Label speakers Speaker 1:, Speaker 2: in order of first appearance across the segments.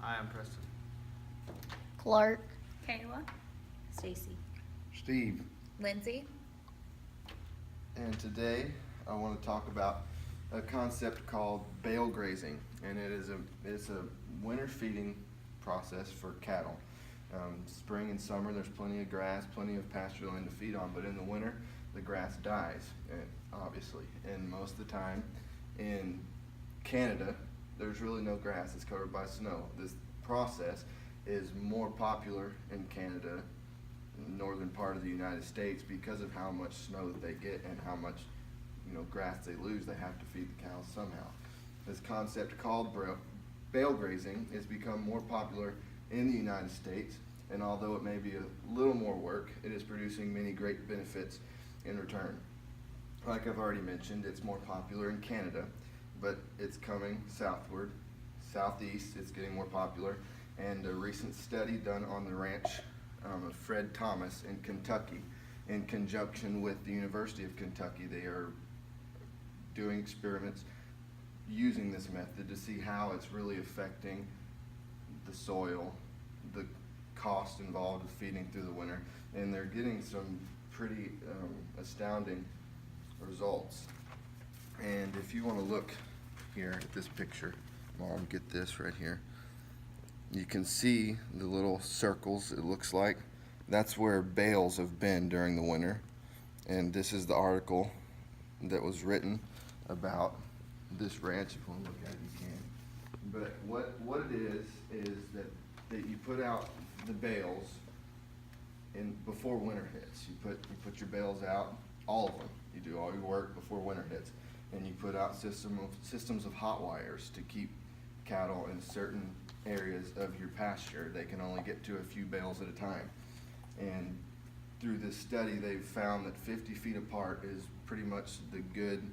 Speaker 1: Hi, I'm Preston.
Speaker 2: Clark.
Speaker 3: Kayla. Stacy.
Speaker 4: Steve,
Speaker 3: Lindsay.
Speaker 4: and today I want to talk about a concept called Bale grazing, and it's a winter feeding process for cattle. Spring and summer, there's plenty of grass, plenty of pasture land to feed on, but in the winter, the grass dies, obviously. And most of the time in Canada, there's really no grass. It's covered by snow. This process is more popular in Canada, in the northern part of the United States, because of how much snow that they get and how much grass they lose. They have to feed the cows somehow. This concept called bale grazing has become more popular in the United States, and although it may be a little more work, it is producing many great benefits in return. Like I've already mentioned, it's more popular in Canada, but it's coming southward, southeast. It's getting more popular, and a recent study done on the ranch of Fred Thomas in Kentucky, in conjunction with the University of Kentucky, they are doing experiments using this method to see how it's really affecting the soil, the cost involved with feeding through the winter, and they're getting some pretty astounding results. And if you want to look here at this picture, Mom, get this right here. You can see the little circles, it looks like. That's where bales have been during the winter. And this is the article that was written about this ranch. If you want to look at it, you can. But what it is that you put out the bales before winter hits. You put your bales out, all of them. You do all your work before winter hits. And you put out systems of hot wires to keep cattle in certain areas of your pasture. They can only get to a few bales at a time. And through this study, they've found that 50 feet apart is pretty much the good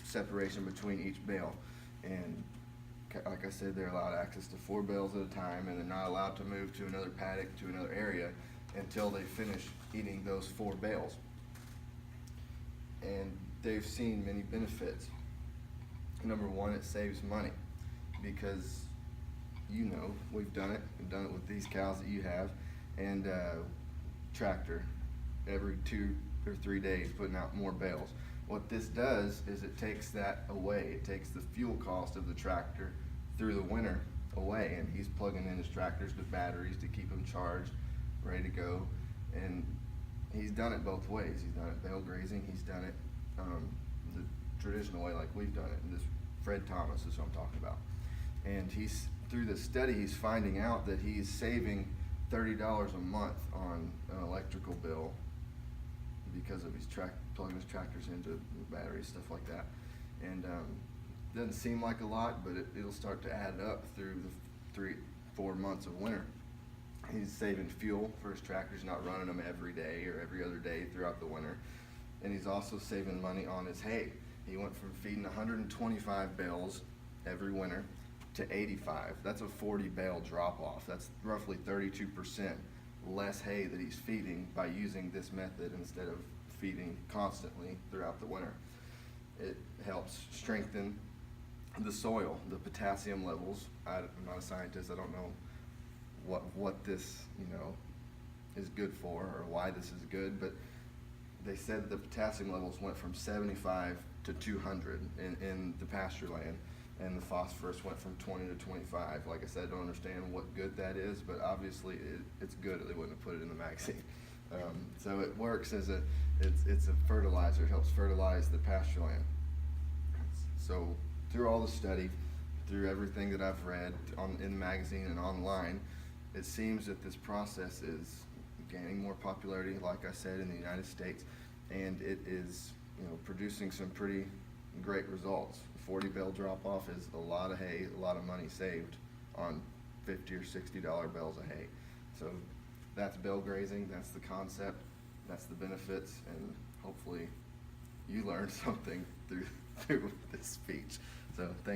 Speaker 4: separation between each bale. And like I said, they're allowed access to 4 bales at a time, and they're not allowed to move to another paddock, to another area, until they finish eating those 4 bales. And they've seen many benefits. Number one, it saves money, because we've done it with these cows that you have, and tractor every 2 or 3 days putting out more bales. What this does is it takes that away. It takes the fuel cost of the tractor through the winter away, and he's plugging in his tractors to batteries to keep them charged, ready to go. And he's done it both ways. He's done it bale grazing. He's done it the traditional way, like we've done it. And this Fred Thomas is what I'm talking about. And through the study, he's finding out that he's saving $30 a month on an electrical bill because of his plugging his tractors into batteries, stuff like that. And doesn't seem like a lot, but it'll start to add up through the 3-4 months of winter. He's saving fuel for his tractors, not running them every day or every other day throughout the winter. And he's also saving money on his hay. He went from feeding 125 bales every winter to 85. That's a 40 bale drop off. That's roughly 32% less hay that he's feeding by using this method instead of feeding constantly throughout the winter. It helps strengthen the soil, the potassium levels. I'm not a scientist. I don't know what this is good for or why this is good, but they said that the potassium levels went from 75 to 200 in the pasture land, and the phosphorus went from 20 to 25. Like I said, I don't understand what good that is, but obviously it's good, or they wouldn't have put it in the magazine. So it works as it's a fertilizer. It helps fertilize the pasture land. So through all the study, through everything that I've read in the magazine and online, it seems that this process is gaining more popularity, like I said, in the United States, and it is producing some pretty great results. 40 bale drop off is a lot of hay, a lot of money saved on $50 or $60 bales of hay. So that's bale grazing, that's the concept, that's the benefits, and hopefully you learned something through this speech. So thank you.